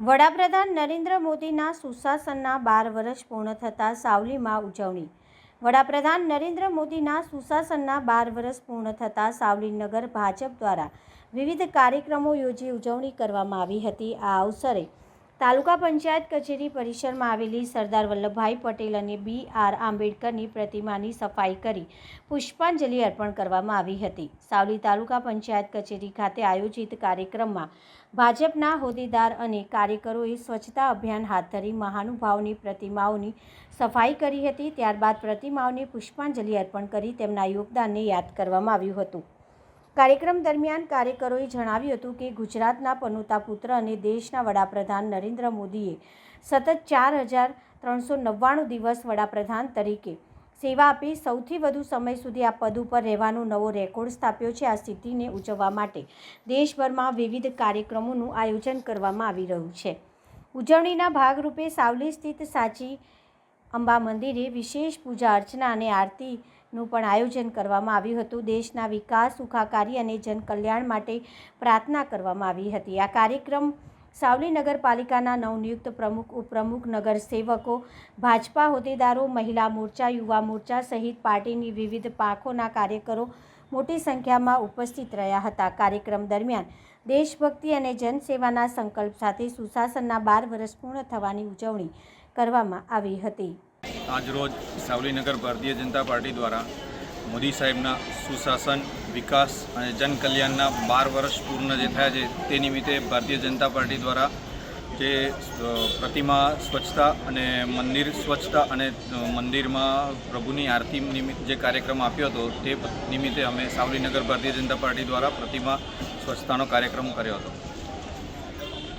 વડાપ્રધાન નરેન્દ્ર મોદીના સુશાસનના 12 વર્ષ પૂર્ણ થતાં સાવલીમાં ઉજવણી। વડાપ્રધાન નરેન્દ્ર મોદીના સુશાસનના 12 વર્ષ પૂર્ણ થતાં સાવલી નગર ભાજપ દ્વારા વિવિધ કાર્યક્રમો યોજી ઉજવણી કરવામાં આવી હતી। આ અવસરે તાલુકા પંચાયત કચેરી પરિસરમાં આવેલી સરદાર વલ્લભભાઈ પટેલ અને બી.આર. આંબેડકરની પ્રતિમાની સફાઈ કરી પુષ્પાંજલિ અર્પણ કરવામાં આવી હતી। સાવલી તાલુકા પંચાયત કચેરી ખાતે આયોજિત કાર્યક્રમમાં ભાજપના હોદ્દેદાર અને કાર્યકરોએ સ્વચ્છતા અભિયાન હાથ ધરી મહાનુભાવોની પ્રતિમાઓની સફાઈ કરી હતી। ત્યારબાદ પ્રતિમાઓને પુષ્પાંજલિ અર્પણ કરી તેમના યોગદાનને યાદ કરવામાં આવ્યું હતું। કાર્યક્રમ દરમિયાન કાર્યકરોએ જણાવ્યું હતું કે ગુજરાતના પનોતા પુત્ર અને દેશના વડાપ્રધાન નરેન્દ્ર મોદીએ સતત 4399 દિવસ વડાપ્રધાન તરીકે સેવા આપી સૌથી વધુ સમય સુધી આ પદ ઉપર રહેવાનો નવો રેકોર્ડ સ્થાપ્યો છે। આ સિદ્ધિને ઉજવવા માટે દેશભરમાં વિવિધ કાર્યક્રમોનું આયોજન કરવામાં આવી રહ્યું છે। ઉજવણીના ભાગરૂપે સાવલી સ્થિત સાચી અંબા મંદિરે વિશેષ પૂજા અર્ચના અને આરતીનું પણ આયોજન કરવામાં આવ્યું હતું। દેશના વિકાસ, સુખાકારી અને જનકલ્યાણ માટે પ્રાર્થના કરવામાં આવી હતી। આ કાર્યક્રમ સાવલી નગરપાલિકાના નવનિયુક્ત પ્રમુખ, ઉપપ્રમુખ, નગરસેવકો, ભાજપા હોદ્દેદારો, મહિલા મોરચા, યુવા મોરચા સહિત પાર્ટીની વિવિધ પાંખોના કાર્યકરો મોટી સંખ્યામાં ઉપસ્થિત રહ્યા હતા। કાર્યક્રમ દરમિયાન દેશભક્તિ અને જનસેવાના સંકલ્પ સાથે સુશાસનના 12 વર્ષ પૂર્ણ થવાની ઉજવણી કરવામાં આવી હતી। આજરોજ સાવલી નગર ભારતીય જનતા પાર્ટી દ્વારા મોદી સાહેબના સુશાસન, વિકાસ અને જનકલ્યાણના 12 વર્ષ પૂર્ણ જે થયા છે તે નિમિત્તે ભારતીય જનતા પાર્ટી દ્વારા જે પ્રતિમા સ્વચ્છતા અને મંદિર સ્વચ્છતા અને મંદિરમાં પ્રભુની આરતી નિમિત્તે જે કાર્યક્રમ આપ્યો હતો તે નિમિત્તે અમે સાવલી નગર ભારતીય જનતા પાર્ટી દ્વારા પ્રતિમા સ્વચ્છતાનો કાર્યક્રમ કર્યો હતો।